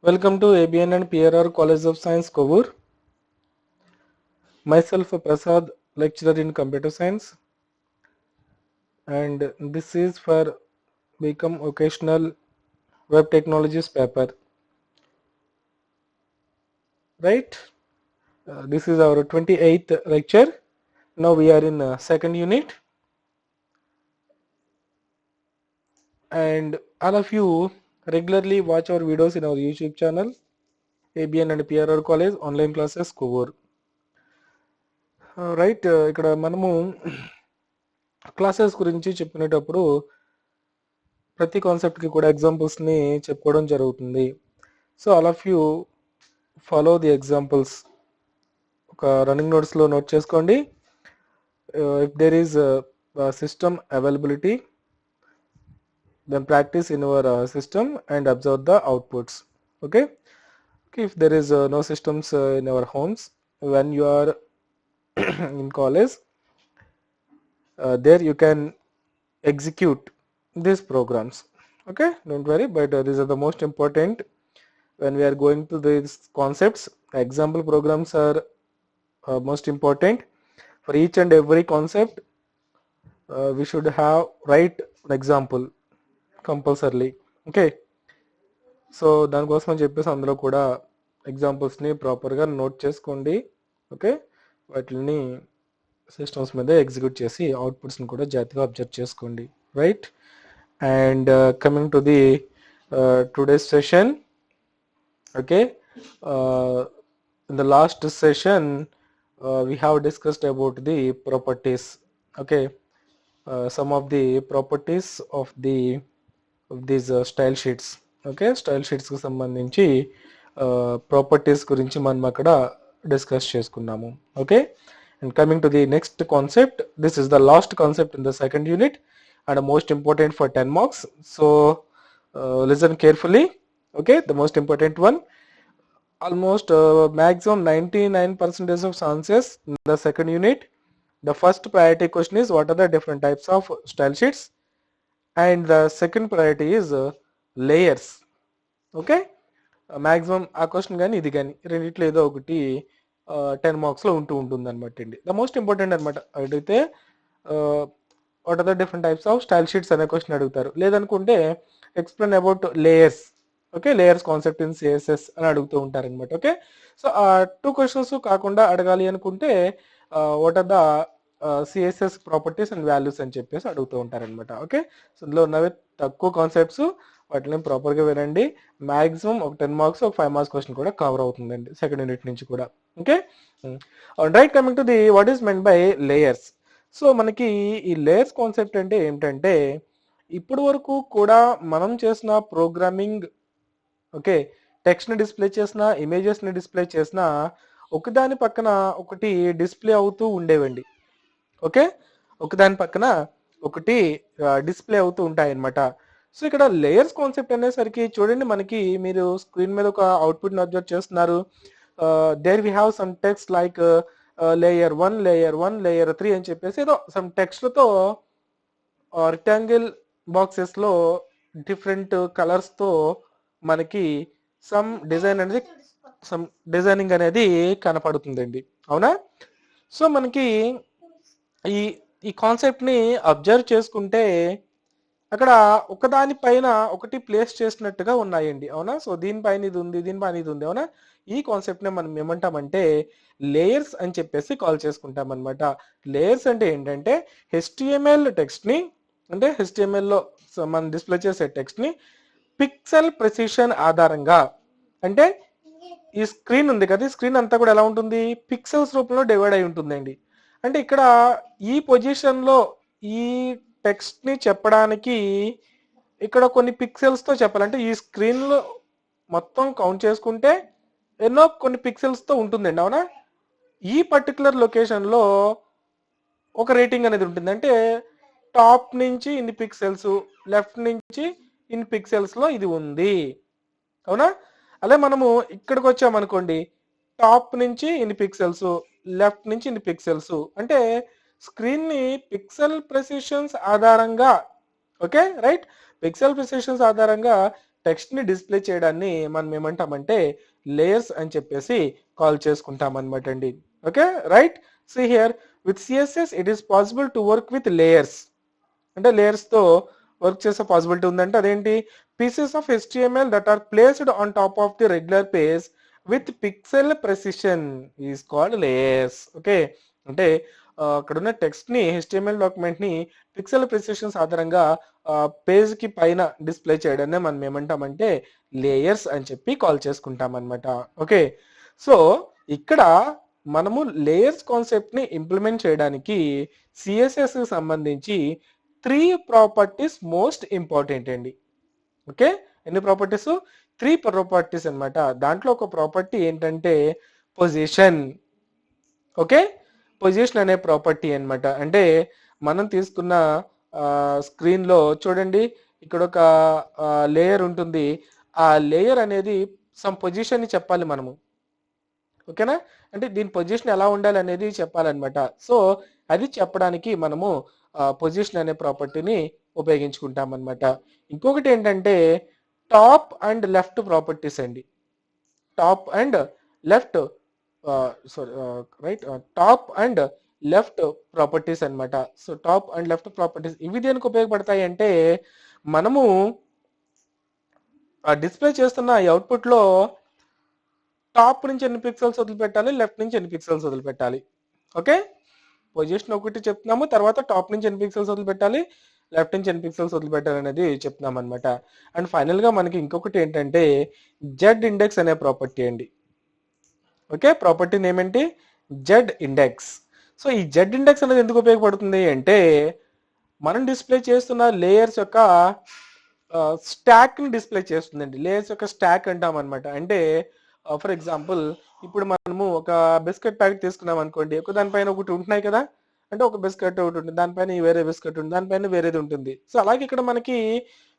Welcome to ABN and PRR College of Science, Kovur. Myself Prasad, lecturer in computer science, and this is for become occasional web technologies paper. Right? This is our 28th lecture. Now we are in second unit, and all of you regularly watch our videos in our YouTube channel, ABN and PRR College online classes, Kovur. Right? ఇక్కడ మనము classes గురించి చెప్పినప్పుడు ప్రతి కాన్సెప్ట్కి కూడా ఎగ్జాంపుల్స్ని చెప్పుకోవడం జరుగుతుంది. So all of you follow the examples. ఒక రన్నింగ్ నోట్స్లో నోట్ చేసుకోండి. If there is system availability, then practice in your system and observe the outputs. Okay, if there is no systems in our homes when you are in college, there you can execute these programs. Okay, don't worry, but these are the most important when we are going to these concepts. Example programs are most important for each and every concept. We should have write an example compulsorily. Okay, so దానికోసం అని చెప్పేసి అందులో కూడా ఎగ్జాంపుల్స్ని ప్రాపర్గా note చేసుకోండి. Okay, వాటిని systems మీద execute చేసి అవుట్పుట్స్ని కూడా జాగ్రత్తగా అబ్జర్వ్ చేసుకోండి. Right, and coming to the today's session. Okay, in the last session we have discussed about the properties. Okay, some of the properties of these style sheets. Okay, style sheets కు సంబంధించి properties గురించి మనం అక్కడ discuss చేసుకున్నాము. Okay, and coming to the next concept. This is the last concept in the second unit and most important for 10 marks. So listen carefully. Okay, the most important one. Almost maximum 99% of answers in the second unit. The first priority question is what are the different types of style sheets, and the second priority is layers. Okay, maximum ఆ question కానీ ఇది కానీ రెండిట్లో ఏదో ఒకటి 10 మార్క్స్లో ఉంటుంది అనమాట అండి. ద మోస్ట్ ఇంపార్టెంట్ అనమాట. అడిగితే what are the different types of style sheets అనే క్వశ్చన్ అడుగుతారు. లేదనుకుంటే explain about layers. Okay, layers concept in CSS అని అడుగుతూ ఉంటారనమాట. ఓకే, సో ఆ 2 క్వశ్చన్స్ కాకుండా అడగాలి అనుకుంటే what are the CSS properties and values అని చెప్పేసి అడుగుతూ ఉంటారనమాట. ఓకే, సో ఇందులో ఉన్నవి తక్కువ కాన్సెప్ట్స్, వాటిని ప్రాపర్గా వినండి. మ్యాక్సిమం ఒక 10 మార్క్స్ ఒక 5 మార్క్స్ క్వశ్చన్ కూడా కవర్ అవుతుందండి సెకండ్ యూనిట్ నుంచి కూడా. Okay, right, coming to the what is meant by layers. So మనకి ఈ లేయర్స్ కాన్సెప్ట్ అంటే ఏంటంటే ఇప్పటి వరకు కూడా మనం చేసిన ప్రోగ్రామింగ్, ఓకే, టెక్స్ట్ని డిస్ప్లే చేసిన, ఇమేజెస్ని డిస్ప్లే చేసిన ఒకదాని పక్కన ఒకటి డిస్ప్లే అవుతూ ఉండేవండి. ఓకే, ఒకదాని పక్కన ఒకటి డిస్ప్లే అవుతూ ఉంటాయి అన్నమాట. సో ఇక్కడ లేయర్స్ కాన్సెప్ట్ అనేసరికి చూడండి, మనకి మీరు స్క్రీన్ మీద ఒక అవుట్పుట్ని అబ్జర్వ్ చేస్తున్నారు. There we have some text like layer 1, layer 1, layer 3 అని చెప్పేసి ఏదో సమ్ టెక్స్ట్లతో రిక్టాంగిల్ బాక్సెస్లో డిఫరెంట్ కలర్స్తో మనకి సమ్ డిజైనింగ్ అనేది కనపడుతుందండి. అవునా? సో మనకి ఈ కాన్సెప్ట్ని అబ్జర్వ్ చేసుకుంటే అక్కడ ఒకదాని పైన ఒకటి ప్లేస్ చేసినట్టుగా ఉన్నాయండి. అవునా? సో దీనిపైన ఇది ఉంది, దీనిపైన ఇది ఉంది. అవునా? ఈ కాన్సెప్ట్ని మనం ఏమంటామంటే లేయర్స్ అని చెప్పేసి కాల్ చేసుకుంటాం అనమాట. లేయర్స్ అంటే ఏంటంటే HTML టెక్స్ట్ని, అంటే HTMLలో మనం డిస్ప్లే చేసే టెక్స్ట్ని పిక్సెల్ ప్రెసిషన్ ఆధారంగా, అంటే ఈ స్క్రీన్ ఉంది కదా, ఈ స్క్రీన్ అంతా కూడా ఎలా ఉంటుంది, పిక్సెల్స్ రూపంలో డివైడ్ అయి ఉంటుందండి. అంటే ఇక్కడ ఈ పొజిషన్లో ఈ టెక్స్ట్ని చెప్పడానికి ఇక్కడ కొన్ని పిక్సెల్స్తో చెప్పాలంటే ఈ స్క్రీన్లో మొత్తం కౌంట్ చేసుకుంటే ఎన్నో కొన్ని పిక్సెల్స్తో ఉంటుందండి. అవునా? ఈ పర్టికులర్ లొకేషన్లో ఒక రేటింగ్ అనేది ఉంటుంది. అంటే టాప్ నుంచి ఇన్ని పిక్సెల్స్, లెఫ్ట్ నుంచి ఇన్ పిక్సెల్స్లో ఇది ఉంది. అవునా? అలా మనము ఇక్కడికి వచ్చామనుకోండి, టాప్ నుంచి ఇన్ని పిక్సెల్స్, లెఫ్ట్ నుంచి ఇన్ని పిక్సెల్స్, అంటే స్క్రీన్ని పిక్సెల్ ప్రెసిషన్స్ ఆధారంగా, ఓకే రైట్, పిక్సెల్ ప్రెసిషన్స్ ఆధారంగా టెక్స్ట్ ని డిస్ప్లే చేయడాన్ని మనం ఏమంటామంటే లేయర్స్ అని చెప్పేసి కాల్ చేసుకుంటాం అనమాట అండి. Okay right. See here, with CSS it is possible to work with layers. అంటే లేయర్స్ తో వర్క్ చేసే పాసిబిలిటీ ఉందంటే అదేంటి, pieces of HTML that are placed on top of the regular page with pixel precision is called layers. Okay, అంటే అక్కడ ఉన్న text ని HTML document ని పిక్సెల్ ప్రెసిషన్స్ ఆధారంగా పేజ్ కి పైన డిస్ప్లే చేయడాన్ని మనం ఏమంటామంటే లేయర్స్ అని చెప్పి కాల్ చేసుకుంటాం అనమాట. ఓకే, సో ఇక్కడ మనము లేయర్స్ కాన్సెప్ట్ ని ఇంప్లిమెంట్ చేయడానికి సిఎస్ఎస్ కి సంబంధించి 3 ప్రాపర్టీస్ మోస్ట్ ఇంపార్టెంట్ అండి. ఓకే, ఎన్ని ప్రాపర్టీస్? 3 ప్రాపర్టీస్ అన్నమాట. దాంట్లో ఒక ప్రాపర్టీ ఏంటంటే పొజిషన్. ఓకే, పొజిషన్ అనే ప్రాపర్టీ అన్నమాట. అంటే మనం తీసుకున్న స్క్రీన్ లో చూడండి, ఇక్కడ ఒక లేయర్ ఉంటుంది. ఆ లేయర్ అనేది సమ్ పొజిషన్ ని చెప్పాలి మనము. ఓకేనా, అంటే దీని పొజిషన్ ఎలా ఉండాలి అనేది చెప్పాలన్నమాట. సో అది చెప్పడానికి మనము పొజిషన్ అనే ప్రాపర్టీని ఉపయోగించుకుంటాం అన్నమాట. ఇంకొకటి ఏంటంటే టాప్ అండ్ లెఫ్ట్ ప్రాపర్టీస్ అండి. Top and left top and left properties అన్నమాట. So top and left properties ఇవి దేనికి ఉపయోగపడతాయి అంటే మనము డిస్ప్లే చేస్తున్న ఈ అవుట్పుట్ లో టాప్ నుంచి ఎన్ని పిక్సెల్స్ వదిలిపెట్టాలి, లెఫ్ట్ నుంచి ఎన్ని పిక్సెల్స్ వదిలిపెట్టాలి. ఓకే, పొజిషన్ ఒకటి చెప్తున్నాము, తర్వాత టాప్ నుంచి ఎన్ని పిక్సెల్స్ వదిలిపెట్టాలి, లెఫ్ట్ నుంచి ఎన్ని పిక్సెల్స్ వదిలిపెట్టాలి అనేది చెప్తున్నాం అనమాట. అండ్ ఫైనల్ గా మనకి ఇంకొకటి ఏంటంటే జెడ్ ఇండెక్స్ అనే ప్రాపర్టీ అండి. ఓకే, ప్రాపర్టీ నేమ్ ఏంటి? Z index. సో ఈ జెడ్ ఇండెక్స్ అనేది ఎందుకు ఉపయోగపడుతుంది అంటే మనం డిస్ప్లే చేస్తున్న లేయర్స్ యొక్క స్టాక్ ని డిస్ప్లే చేస్తుందండి. లేయర్స్ యొక్క స్టాక్ అంటాం అనమాట. అంటే ఫర్ ఎగ్జాంపుల్ ఇప్పుడు మనము ఒక బిస్కెట్ ప్యాకెట్ తీసుకున్నాం అనుకోండి, ఒక దానిపైన ఒకటి ఉంటున్నాయి కదా, అంటే ఒక బిస్కెట్ ఒకటి ఉంటుంది, దానిపైన వేరే బిస్కెట్ ఉంటుంది, దానిపైన వేరేది ఉంటుంది. సో అలాగే ఇక్కడ మనకి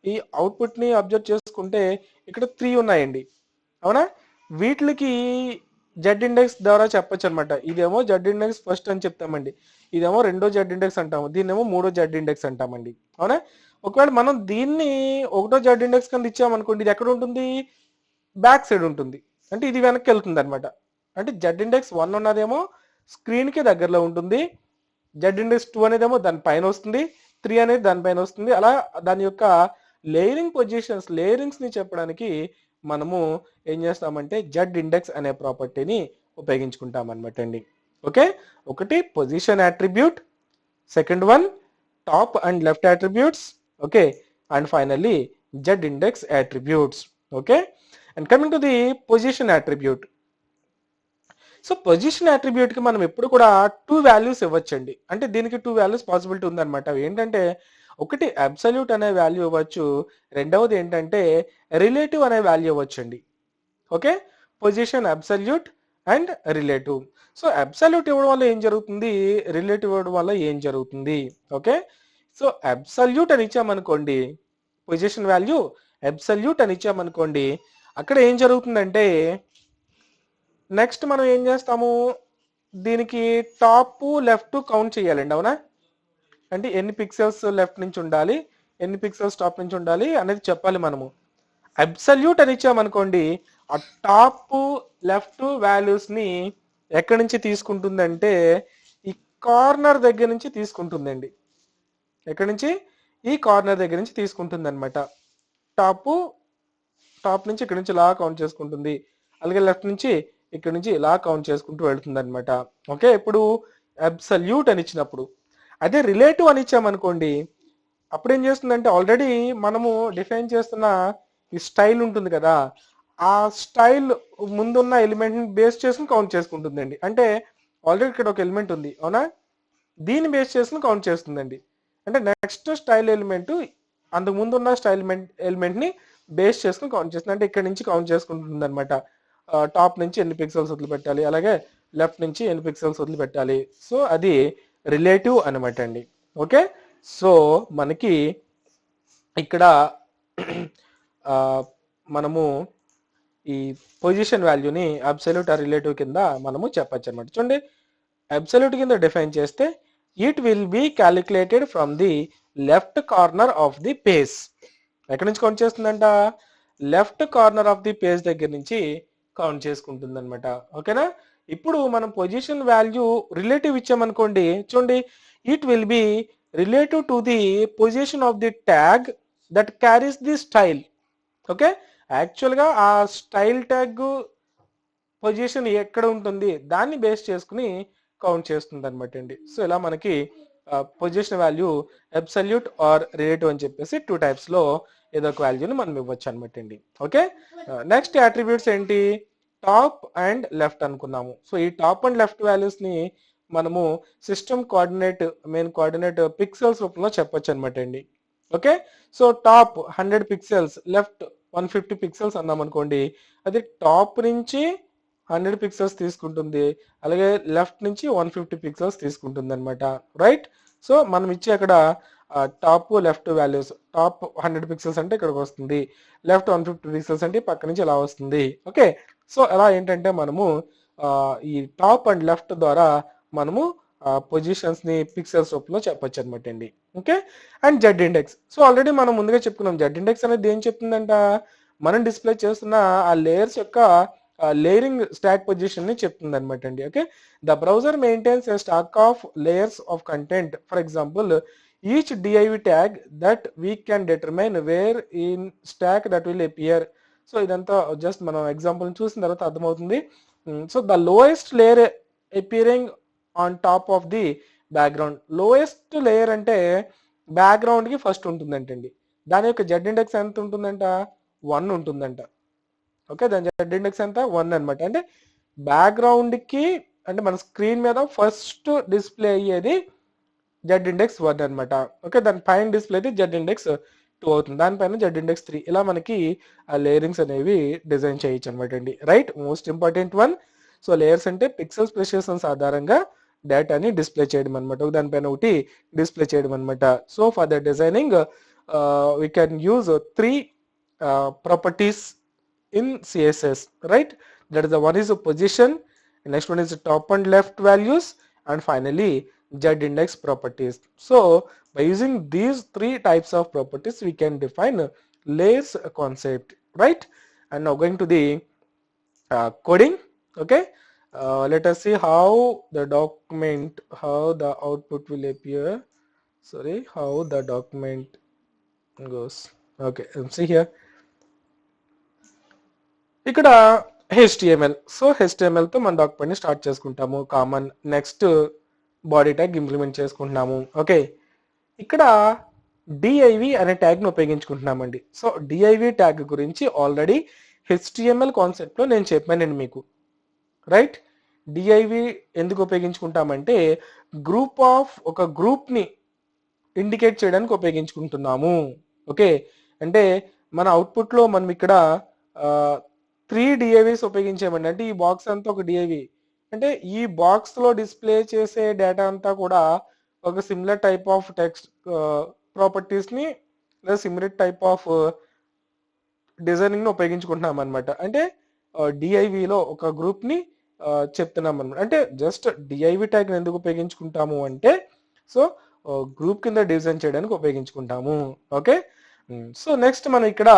ఈ అవుట్పుట్ ని అబ్జర్వ్ చేసుకుంటే ఇక్కడ 3 ఉన్నాయండి, అవునా? వీటికి జెడ్ ఇండెక్స్ ద్వారా చెప్పొచ్చు అనమాట. ఇదేమో జెడ్ ఇండెక్స్ ఫస్ట్ అని చెప్తామండి, ఇదేమో రెండో జెడ్ ఇండెక్స్ అంటాము, దీన్నేమో మూడో జెడ్ ఇండెక్స్ అంటామండి, అవునా? ఒకవేళ మనం దీన్ని ఒకటో జెడ్ ఇండెక్స్ కింద ఇచ్చామనుకోండి, ఇది ఎక్కడ ఉంటుంది? బ్యాక్ సైడ్ ఉంటుంది, అంటే ఇది వెనక్కి వెళ్తుంది అనమాట. అంటే జెడ్ ఇండెక్స్ 1 ఉన్నదేమో స్క్రీన్ కి దగ్గరలో ఉంటుంది, జెడ్ ఇండెక్స్ 2 అనేదేమో దాని పైన వస్తుంది, 3 అనేది దానిపైన వస్తుంది. అలా దాని యొక్క లేయరింగ్ పొజిషన్స్, లేయరింగ్స్ ని చెప్పడానికి మనము ఏం చేస్తామంటే జెడ్ ఇండెక్స్ అనే ప్రాపర్టీని ఉపయోగించుకుంటాం అనమాట అండి. ఓకే, ఒకటి position attribute, second one top and left attributes, okay, and finally Z index attributes. Okay, and coming to the position attribute. So position attribute కి మనం ఎప్పుడు కూడా 2 వాల్యూస్ ఇవ్వచ్చండి. అంటే దీనికి 2 వాల్యూస్ పాసిబిలిటీ ఉందన్నమాట. అవి ఏంటంటే ఒకటి అబ్సల్యూట్ అనే వాల్యూ ఇవ్వచ్చు, రెండవది ఏంటంటే రిలేటివ్ అనే వాల్యూ ఇవ్వచ్చండి. Okay, position absolute and relative. So absolute ఇవ్వడం వల్ల ఏం జరుగుతుంది, రిలేటివ్ ఇవ్వడం వల్ల ఏం జరుగుతుంది? ఓకే, సో అబ్సల్యూట్ అని ఇచ్చామనుకోండి, పొజిషన్ వాల్యూ అబ్సల్యూట్ అని ఇచ్చామనుకోండి, అక్కడ ఏం జరుగుతుందంటే నెక్స్ట్ మనం ఏం చేస్తాము, దీనికి టాప్ లెఫ్ట్ కౌంట్ చేయాలండి, అవునా? అంటే ఎన్ని పిక్సెల్స్ లెఫ్ట్ నుంచి ఉండాలి, ఎన్ని పిక్సెల్స్ టాప్ నుంచి ఉండాలి అనేది చెప్పాలి మనము. అబ్సల్యూట్ అని ఇచ్చామనుకోండి, ఆ టాప్ లెఫ్ట్ వాల్యూస్ ని ఎక్కడి నుంచి తీసుకుంటుందంటే ఈ కార్నర్ దగ్గర నుంచి తీసుకుంటుందండి. ఎక్కడి నుంచి? ఈ కార్నర్ దగ్గర నుంచి తీసుకుంటుంది అనమాట. టాప్ నుంచి ఇక్కడ నుంచి ఇలా కౌంట్ చేసుకుంటుంది, అలాగే లెఫ్ట్ నుంచి ఇక్కడ నుంచి ఇలా కౌంట్ చేసుకుంటూ వెళ్తుంది అనమాట. ఓకే, ఇప్పుడు అబ్సల్యూట్ అని ఇచ్చినప్పుడు. అదే రిలేటివ్ అని ఇచ్చామనుకోండి, అప్పుడు ఏం చేస్తుందంటే ఆల్రెడీ మనము డిఫైన్ చేస్తున్న ఈ స్టైల్ ఉంటుంది కదా, ఆ స్టైల్ ముందున్న ఎలిమెంట్ ని బేస్ చేసుకుని కౌంట్ చేసుకుంటుందండి. అంటే ఆల్రెడీ ఇక్కడ ఒక ఎలిమెంట్ ఉంది, అవునా? దీన్ని బేస్ చేసుకుని కౌంట్ చేస్తుందండి. అంటే నెక్స్ట్ స్టైల్ ఎలిమెంట్ అంతకు ముందు ఉన్న స్టైల్ ఎలిమెంట్ ని బేస్ చేసుకుని కౌంట్ చేస్తుంది. అంటే ఇక్కడ నుంచి కౌంట్ చేసుకుంటుంది అనమాట. టాప్ నుంచి ఎన్ని పిక్సెల్స్ వదిలిపెట్టాలి, అలాగే లెఫ్ట్ నుంచి ఎన్ని పిక్సెల్స్ వదిలిపెట్టాలి. సో అది రిలేటివ్ అనమాట అండి. ఓకే, సో మనకి ఇక్కడ మనము ఈ పొజిషన్ వాల్యూని అబ్సల్యూట్ ఆర్ రిలేటివ్ కింద మనము చెప్పచ్చు అనమాట. చూడండి, అబ్సల్యూట్ కింద డిఫైన్ చేస్తే it will be calculated from the left corner of the page. ఎక్కడి నుంచి కౌంట్ చేస్తుందంట? Left corner of the page దగ్గర నుంచి కౌంట్ చేసుకుంటుంది అనమాట. ఓకేనా. ఇప్పుడు మనం పొజిషన్ వాల్యూ రిలేటివ్ ఇచ్చామనుకోండి, చూడండి, it will be relative to the position of the tag that carries the style. Okay, యాక్చువల్గా ఆ స్టైల్ ట్యాగ్ పొజిషన్ ఎక్కడ ఉంటుంది దాన్ని బేస్ చేసుకుని కౌంట్ చేస్తుంది అనమాట అండి. సో ఇలా మనకి position value absolute or relative అని చెప్పేసి 2 types లో ఏదో ఒక వాల్యూని మనం ఇవ్వచ్చు అనమాట అండి. ఓకే, నెక్స్ట్ అట్రిబ్యూట్స్ ఏంటి, టాప్ అండ్ లెఫ్ట్ అనుకున్నాము. సో ఈ టాప్ అండ్ లెఫ్ట్ వాల్యూస్ ని మనము system coordinate, main coordinate pixels రూపంలో చెప్పొచ్చు అనమాట అండి. Okay, so top 100 pixels, left 150 pixels అన్నాం అనుకోండి, అది టాప్ నుంచి 100 పిక్సెల్స్ తీసుకుంటుంది, అలాగే లెఫ్ట్ నుంచి 150 పిక్సెల్స్ తీసుకుంటుంది అనమాట. రైట్. సో మనం ఇచ్చే అక్కడ top left values, top 100 pixels అంటే ఇక్కడికి వస్తుంది, లెఫ్ట్ 150 పిక్సెల్స్ అంటే పక్క నుంచి ఇలా వస్తుంది. ఓకే, సో అలా ఏంటంటే మనము ఈ టాప్ అండ్ లెఫ్ట్ ద్వారా మనము పొజిషన్స్ ని పిక్సెల్స్ రూపంలో చెప్పొచ్చు అనమాట అండి. Okay, and Z index. So already మనం ముందుగా చెప్పుకున్నాం, జెడ్ ఇండెక్స్ అనేది ఏం చెప్తుందంట, మనం డిస్ప్లే చేస్తున్న ఆ లేయర్స్ యొక్క లేయరింగ్ స్టాక్ పొజిషన్ ని చెప్తుంది అనమాట అండి. Okay, the browser maintains a stack of layers of content. For example, each div tag that we can determine where in stack that will appear. So ఇదంతా just మనం example చూసిన తర్వాత అర్థమవుతుంది. So the lowest layer appearing on top of the background. Lowest layer అంటే background కి first ఉంటుందంటండి. దాని యొక్క జెడ్ ఇండెక్స్ ఎంత ఉంటుందంట, 1 ఉంటుందంట. ఓకే, దాని జెడ్ ఇండెక్స్ ఎంత, 1 అనమాట. అంటే బ్యాక్గ్రౌండ్ కి, అంటే మన స్క్రీన్ మీద ఫస్ట్ డిస్ప్లే అయ్యేది జెడ్ ఇండెక్స్ 1 అనమాట. ఓకే, దాని పైన డిస్ప్లే అయితే జెడ్ ఇండెక్స్ 2 అవుతుంది, దానిపైన జెడ్ ఇండెక్స్ 3. ఇలా మనకి ఆ లేయరింగ్స్ అనేవి డిజైన్ చేయొచ్చు అనమాట అండి. Right, most important one. So layers అంటే పిక్సెల్స్ ప్రెసిషన్స్ ఆధారంగా డేటాని డిస్ప్లే చేయడం అనమాట, దానిపైన ఒకటి డిస్ప్లే చేయడం అనమాట. So for the designing we can use 3 properties in CSS, right? That is the one is a position, the next one is the top and left values, and finally Z index properties. So by using these 3 types of properties we can define layers concept, right? And now going to the coding. Okay, let us see how the document, how the output will appear. Sorry, how the document goes. Okay, see here, ఇక్కడ HTML. So HTML తో మన document ని start చేసుకుంటాము, common. Next body tag implement చేసుకుంటున్నాము. Okay, ఇక్కడ div అనే tag ని ఉపయోగించుకుంటున్నామండి. So div tag గురించి ఆల్రెడీ HTML కాన్సెప్ట్ లో నేను చెప్పానండి మీకు. రైట్, div ఎందుకు ఉపయోగించుకుంటామంటే ఒక గ్రూప్ ని ఇండికేట్ చేయడానికి ఉపయోగించుకుంటున్నాము. ఓకే, అంటే మన అవుట్పుట్ లో మనం ఇక్కడ 3 DIVs ఉపయోగించామండి. అంటే ఈ బాక్స్ అంతా ఒక డిఐవి, అంటే ఈ బాక్స్ లో డిస్ప్లే చేసే డేటా అంతా కూడా ఒక similar type of text properties ని లేదా సిమిలర్ టైప్ ఆఫ్ డిజైనింగ్ ని ఉపయోగించుకుంటున్నాం అనమాట. అంటే డిఐవిలో ఒక గ్రూప్ ని చెప్తున్నాం అనమాట. అంటే జస్ట్ డిఐవి ట్యాగ్ ఎందుకు ఉపయోగించుకుంటాము అంటే, సో గ్రూప్ కింద డిజైన్ చేయడానికి ఉపయోగించుకుంటాము. ఓకే, సో నెక్స్ట్ మనం ఇక్కడ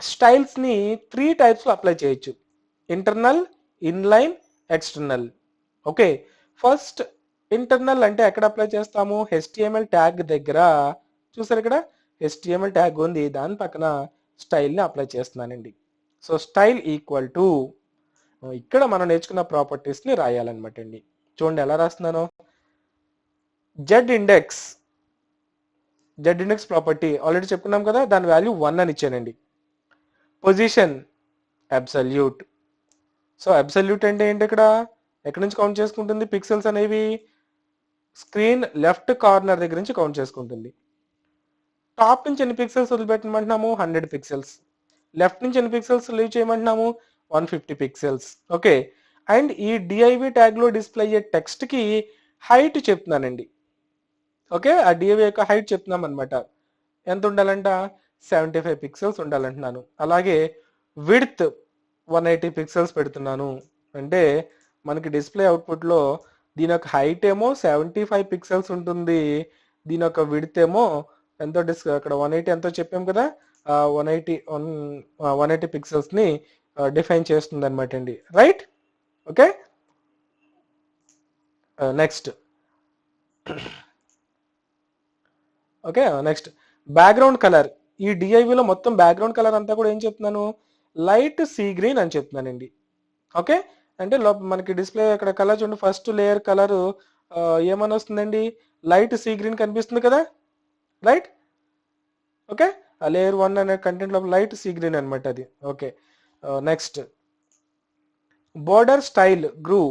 స్టైల్స్ ని 3 types లో అప్లై చేయొచ్చు, internal, inline, external. Okay, first internal అంటే ఎక్కడ అప్లై చేస్తాము, HTML ట్యాగ్ దగ్గర. చూసారు ఇక్కడ HTML ట్యాగ్ ఉంది, దాని పక్కన స్టైల్ ని అప్లై చేస్తున్నానండి. సో స్టైల్ ఈక్వల్ టు, ఇక్కడ మనం నేర్చుకున్న ప్రాపర్టీస్ ని రాయాలన్నమాట అండి. చూడండి ఎలా రాస్తున్నాను, జెడ్ ఇండెక్స్ ప్రాపర్టీ ఆల్రెడీ చెప్పుకున్నాం కదా, దాని వాల్యూ 1 అని ఇచ్చానండి. Position absolute. సో అబ్సల్యూట్ అంటే ఏంటి, ఇక్కడ ఎక్కడి నుంచి కౌంట్ చేసుకుంటుంది పిక్సెల్స్ అనేవి, స్క్రీన్ లెఫ్ట్ కార్నర్ దగ్గర నుంచి కౌంట్ చేసుకుంటుంది. టాప్ నుంచి ఎన్ని పిక్సెల్స్ వదిలిపెట్టమంటున్నాము, 100 పిక్సెల్స్. లెఫ్ట్ నుంచి ఎన్ని పిక్సెల్స్ లీవ్ చేయమంటున్నాము, 150 పిక్సెల్స్. ఓకే, అండ్ ఈ div ట్యాగ్ లో డిస్ప్లే అయ్యే టెక్స్ట్ కి హైట్ చెప్తున్నానండి. ఓకే, ఆ div యొక్క హైట్ చెప్తున్నాం అనమాట. ఎంత ఉండాలంట, 75 పిక్సెల్స్ ఉండాలంటున్నాను. అలాగే విడ్త్ 180 పిక్సెల్స్ పెడుతున్నాను. అంటే మనకి డిస్ప్లే అవుట్పుట్ లో దీని యొక్క హైట్ ఏమో 75 పిక్సెల్స్ ఉంటుంది, దీని యొక్క విడ్త్ ఏమో ఎంతో అక్కడ 180 ఎంతో చెప్పాం కదా, 180 పిక్సెల్స్ని డిఫైన్ చేస్తుంది అనమాట అండి, right. Okay, next. Okay, next background colour. ఈ డిఐవిలో మొత్తం బ్యాక్గ్రౌండ్ కలర్ అంతా కూడా ఏం చెప్తున్నాను, లైట్ సీ గ్రీన్ అని చెప్తున్నానండి. ఓకే, అంటే మనకి డిస్ప్లే అక్కడ కలర్ చూడండి, ఫస్ట్ లేయర్ కలర్ ఏమని వస్తుందండి, లైట్ సీ గ్రీన్ కనిపిస్తుంది కదా, రైట్. ఓకే, ఆ లేయర్ 1 అనే కంటెంట్ లో లైట్ సీ గ్రీన్ అనమాట అది. Okay, next border style groove.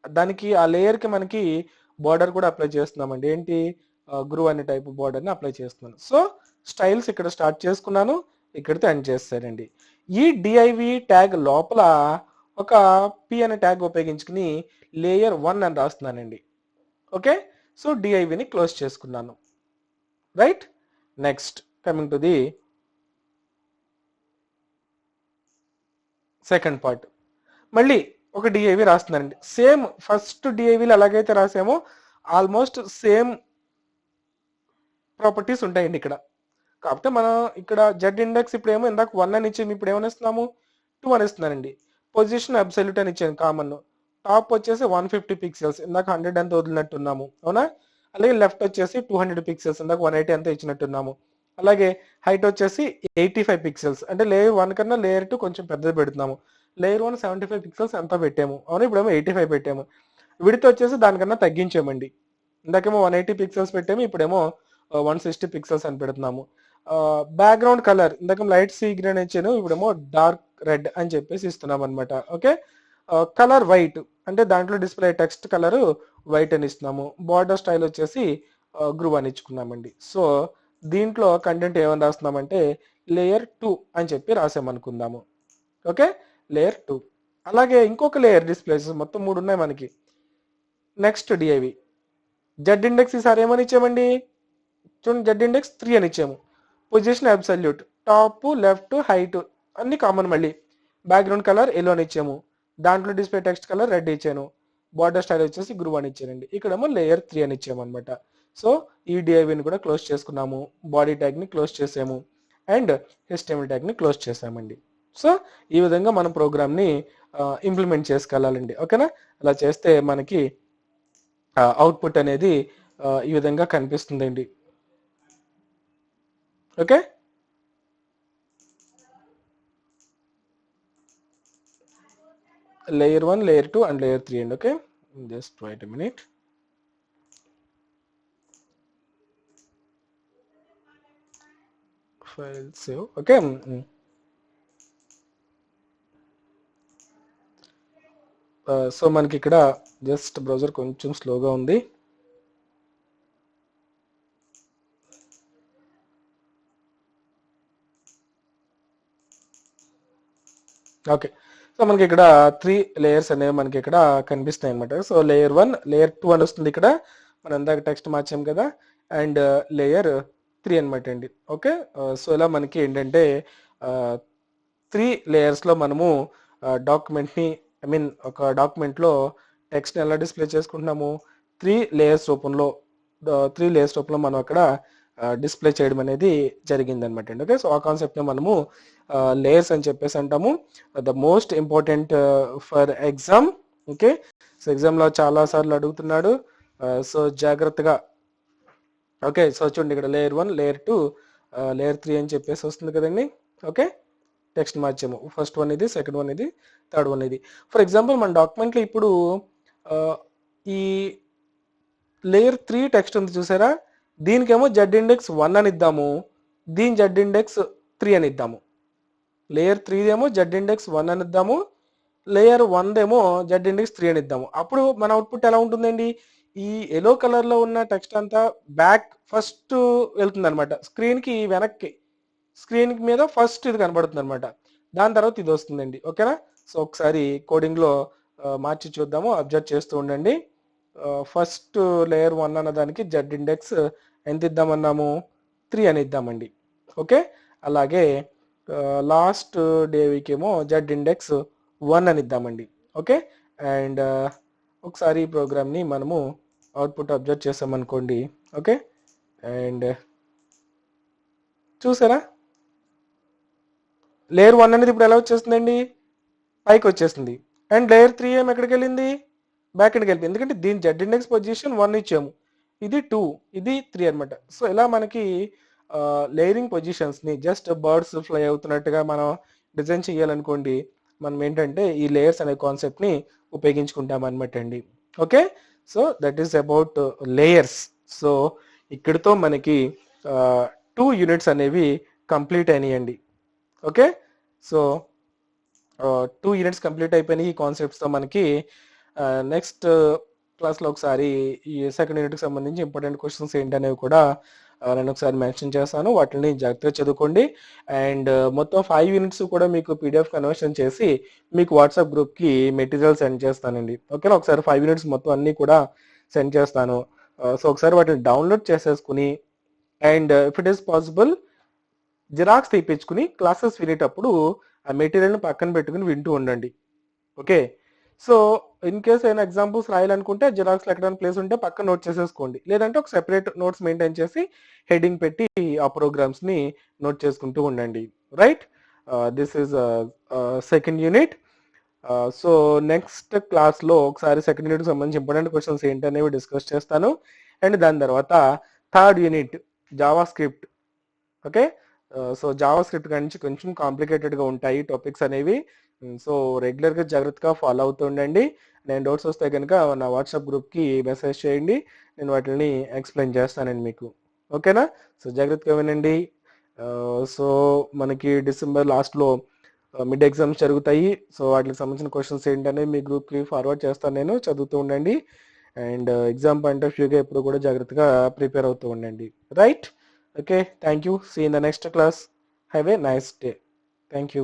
దానికి ఆ లేయర్ కి మనకి బోర్డర్ కూడా అప్లై చేస్తున్నామండి. ఏంటి, గ్రూవ్ అనే టైప్ బోర్డర్ని అప్లై చేస్తున్నాను. సో స్టైల్స్ ఇక్కడ స్టార్ట్ చేసుకున్నాను, ఇక్కడితో ఎండ్ చేస్తానండి. ఈ డిఐవి ట్యాగ్ లోపల ఒక పి అనే ట్యాగ్ ఉపయోగించుకుని లేయర్ 1 అని రాస్తున్నానండి. ఓకే, సో డిఐవిని క్లోజ్ చేసుకున్నాను, right. Next coming to the second part. మళ్ళీ ఒక డిఐవి రాస్తున్నానండి. సేమ్ ఫస్ట్ డిఐవిలు ఎలాగైతే రాసామో ఆల్మోస్ట్ సేమ్ ప్రాపర్టీస్ ఉంటాయండి ఇక్కడ. కాకపోతే మనం ఇక్కడ జెడ్ ఇండెక్స్ ఇప్పుడు ఏమో ఇందాక 1 అని ఇచ్చాము, ఇప్పుడు ఏమని ఇస్తున్నాము, 2 అని ఇస్తున్నానండి. పొజిషన్ అబ్సల్యూట్ అని ఇచ్చాను కామన్. టాప్ వచ్చేసి 150 పిక్సెల్స్, ఇందాక 100 అంత వదిలినట్టున్నాము, అవునా. అలాగే లెఫ్ట్ వచ్చేసి 200 పిక్సెల్స్, ఇందాక 180 అంతా ఇచ్చినట్టున్నాము. అలాగే హైట్ వచ్చేసి 85 పిక్సెల్స్, అంటే లేయర్ 1 కన్నా లేయర్ 2 కొంచెం పెద్దది పెడుతున్నాము. లేయర్ 1 75 పిక్సెల్స్ అంతా పెట్టాము, అవునా. ఇప్పుడేమో 85 పెట్టాము. విడత వచ్చేసి దానికన్నా తగ్గించామండి. ఇందాకేమో 180 పిక్సెల్స్ పెట్టాము, ఇప్పుడేమో 160 పిక్సెల్స్ అని పెడుతున్నాము. బ్యాక్గ్రౌండ్ కలర్ ఇందాక లైట్ సీ గ్రీన్ ఇచ్చాను, ఇప్పుడేమో డార్క్ రెడ్ అని చెప్పేసి ఇస్తున్నాం అనమాట. ఓకే, కలర్ వైట్, అంటే దాంట్లో డిస్ప్లే టెక్స్ట్ కలర్ వైట్ అని ఇస్తున్నాము. బార్డర్ స్టైల్ వచ్చేసి గ్రూవ్ అని ఇచ్చుకున్నామండి. సో దీంట్లో కంటెంట్ ఏమని రాస్తున్నామంటే లేయర్ 2 అని చెప్పి రాసామనుకుందాము. Okay, layer 2. అలాగే ఇంకొక లేయర్ డిస్ప్లేస్ మొత్తం 3 ఉన్నాయి మనకి. నెక్స్ట్ డిఐవి జెడ్ ఇండెక్స్ ఈసారి ఏమని ఇచ్చామండి, చూడండి జెడ్ ఇండెక్స్ 3 అని ఇచ్చాము. Position absolute, top left height అన్ని కామన్. మళ్ళీ బ్యాక్గ్రౌండ్ కలర్ ఎల్లో అని ఇచ్చాము, దాంట్లో డిస్ప్లే టెక్స్ట్ కలర్ రెడ్ ఇచ్చాను. బార్డర్ స్టైల్ వచ్చేసి గ్రూవ్ అని ఇచ్చానండి. ఇక్కడేమో లేయర్ 3 అని ఇచ్చాము అనమాట. సో ఈ డిఐవిని కూడా క్లోజ్ చేసుకున్నాము, బాడీ ట్యాగ్ని క్లోజ్ చేసాము, అండ్ HTML ట్యాగ్ని క్లోజ్ చేసామండి. సో ఈ విధంగా మనం ప్రోగ్రామ్ని ఇంప్లిమెంట్ చేసుకెళ్ళాలండి. ఓకేనా, అలా చేస్తే మనకి అవుట్పుట్ అనేది ఈ విధంగా కనిపిస్తుందండి. Okay, layer 1, layer 2 and layer 3 అండి. Okay, just wait a minute. File save. Okay, so మనకి ఇక్కడ జస్ట్ బ్రౌజర్ కొంచెం స్లోగా ఉంది. ఓకే, సో మనకి ఇక్కడ 3 లేయర్స్ అనేవి మనకి ఇక్కడ కనిపిస్తాయి అనమాట. సో లేయర్ 1, లేయర్ 2 అని వస్తుంది ఇక్కడ, మనం ఇందాక టెక్స్ట్ మార్చాం కదా, అండ్ లేయర్ 3 అనమాట అండి. ఓకే, సో ఇలా మనకి ఏంటంటే 3 లేయర్స్లో మనము డాక్యుమెంట్ని ఒక డాక్యుమెంట్లో టెక్స్ట్ని ఎలా డిస్ప్లే చేసుకుంటున్నాము, 3 లేయర్స్ రూపంలో మనం అక్కడ డిస్ప్లే చేయడం అనేది జరిగింది అనమాట అండి. ఓకే, సో ఆ కాన్సెప్ట్ని మనము లేయర్స్ అని చెప్పేసి అంటాము. The most important for exam. Okay, so ఎగ్జామ్లో చాలా సార్లు అడుగుతున్నాడు, సో జాగ్రత్తగా. ఓకే, సో చూడండి ఇక్కడ లేయర్ 1, లేయర్ 2, లేయర్ 3 అని చెప్పేసి వస్తుంది కదండి. ఓకే, టెక్స్ట్ మార్చాము, ఫస్ట్ వన్ ఇది, సెకండ్ వన్ ఇది, థర్డ్ వన్ ఇది. ఫర్ ఎగ్జాంపుల్ మన డాక్యుమెంట్లో ఇప్పుడు ఈ లేయర్ 3 టెక్స్ట్ ఉంది చూసారా, దీనికేమో జెడ్ ఇండెక్స్ 1 అని ఇద్దాము, దీని జెడ్ ఇండెక్స్ 3 అని ఇద్దాము. లేయర్ 3 ఏమో జెడ్ ఇండెక్స్ 1 అని ఇద్దాము, లేయర్ 1 ఏమో జెడ్ ఇండెక్స్ 3 అని ఇద్దాము. అప్పుడు మన అవుట్పుట్ ఎలా ఉంటుందండి, ఈ ఎల్లో కలర్లో ఉన్న టెక్స్ట్ అంతా బ్యాక్ ఫస్ట్ వెళ్తుంది అనమాట, స్క్రీన్కి వెనక్కి, స్క్రీన్ మీద ఫస్ట్ ఇది కనబడుతుంది అనమాట, దాని తర్వాత ఇది వస్తుందండి. ఓకేనా, సో ఒకసారి కోడింగ్లో మార్చి చూద్దాము, అబ్జర్వ్ చేస్తూ ఉండండి. ఫస్ట్ లేయర్ 1 అన్న దానికి జెడ్ ఇండెక్స్ ఎంత ఇద్దామన్నాము, 3 అని ఇద్దామండి. ఓకే, అలాగే లాస్ట్ డేవికి ఏమో జెడ్ ఇండెక్స్ 1 అని ఇద్దామండి. ఓకే, అండ్ ఒకసారి ఈ ప్రోగ్రామ్ని మనము అవుట్పుట్ అబ్జర్వ్ చేసామనుకోండి. ఓకే, అండ్ చూసారా లేయర్ 1 అనేది ఇప్పుడు ఎలా వచ్చేస్తుందండి, పైకి వచ్చేస్తుంది. అండ్ లేయర్ 3 ఏం ఎక్కడికి వెళ్ళింది, బ్యాక్ ఎండ్కి వెళ్ళింది. ఎందుకంటే దీని జెడ్ ఇండెక్స్ పొజిషన్ 1 ఇచ్చాము, ఇది 2, ఇది 3 అనమాట. సో ఇలా మనకి లేయరింగ్ పొజిషన్స్ని జస్ట్ బర్డ్స్ ఫ్లై అవుతున్నట్టుగా మనం డిజైన్ చేయాలనుకోండి, మనం ఏంటంటే ఈ లేయర్స్ అనే కాన్సెప్ట్ని ఉపయోగించుకుంటాం అనమాట అండి. Okay, so that is about layers. So ఇక్కడితో మనకి 2 యూనిట్స్ అనేవి కంప్లీట్ అయినాయండి. ఓకే, సో 2 యూనిట్స్ కంప్లీట్ అయిపోయినాయి ఈ కాన్సెప్ట్స్తో. మనకి నెక్స్ట్ క్లాస్లో ఒకసారి ఈ సెకండ్ యూనిట్కి సంబంధించి ఇంపార్టెంట్ క్వశ్చన్స్ ఏంటనేవి కూడా నేను ఒకసారి మెన్షన్ చేస్తాను, వాటిని జాగ్రత్తగా చదువుకోండి. అండ్ మొత్తం 5 యూనిట్స్ కూడా మీకు పీడిఎఫ్ కన్వర్షన్ చేసి మీకు వాట్సాప్ గ్రూప్కి మెటీరియల్ సెండ్ చేస్తానండి. ఓకేనా, ఒకసారి 5 యూనిట్స్ మొత్తం అన్నీ కూడా సెండ్ చేస్తాను. సో ఒకసారి వాటిని డౌన్లోడ్ చేసేసుకుని and if it is possible xerox తీపించుకుని క్లాసెస్ వినేటప్పుడు ఆ మెటీరియల్ని పక్కన పెట్టుకుని వింటూ ఉండండి. ఓకే, సో ఇన్ కేస్ ఏమైనా ఎగ్జాంపుల్స్ రాయాలనుకుంటే జిరాక్స్లో ఎక్కడైనా ప్లేస్ ఉంటే పక్కన నోట్ చేసేసుకోండి, లేదంటే ఒక సెపరేట్ నోట్స్ మెయింటైన్ చేసి హెడ్డింగ్ పెట్టి ఆ ప్రోగ్రామ్స్ని నోట్ చేసుకుంటూ ఉండండి. Right, this is second unit. So next క్లాస్లో ఒకసారి సెకండ్ యూనిట్కి సంబంధించి ఇంపార్టెంట్ క్వశ్చన్స్ ఏంటనేవి డిస్కస్ చేస్తాను. అండ్ దాని తర్వాత third unit Java script. Okay, so Java script నుంచి కొంచెం కాంప్లికేటెడ్గా ఉంటాయి టాపిక్స్ అనేవి. సో రెగ్యులర్గా జాగ్రత్తగా ఫాలో అవుతూ ఉండండి. నేను డౌట్స్ వస్తే కనుక నా వాట్సాప్ గ్రూప్కి మెసేజ్ చేయండి, నేను వాటిని ఎక్స్ప్లెయిన్ చేస్తానండి మీకు. ఓకేనా, సో జాగ్రత్తగా వినండి. సో మనకి డిసెంబర్ లాస్ట్లో మిడ్ ఎగ్జామ్స్ జరుగుతాయి. సో వాటికి సంబంధించిన క్వశ్చన్స్ ఏంటనేవి మీ గ్రూప్కి ఫార్వర్డ్ చేస్తాను, నేను చదువుతూ ఉండండి. అండ్ ఎగ్జామ్ పాయింట్ ఆఫ్ వ్యూగా ఎప్పుడు కూడా జాగ్రత్తగా ప్రిపేర్ అవుతూ ఉండండి. Right, okay, thank you, see you in the next class, have a nice day, thank you.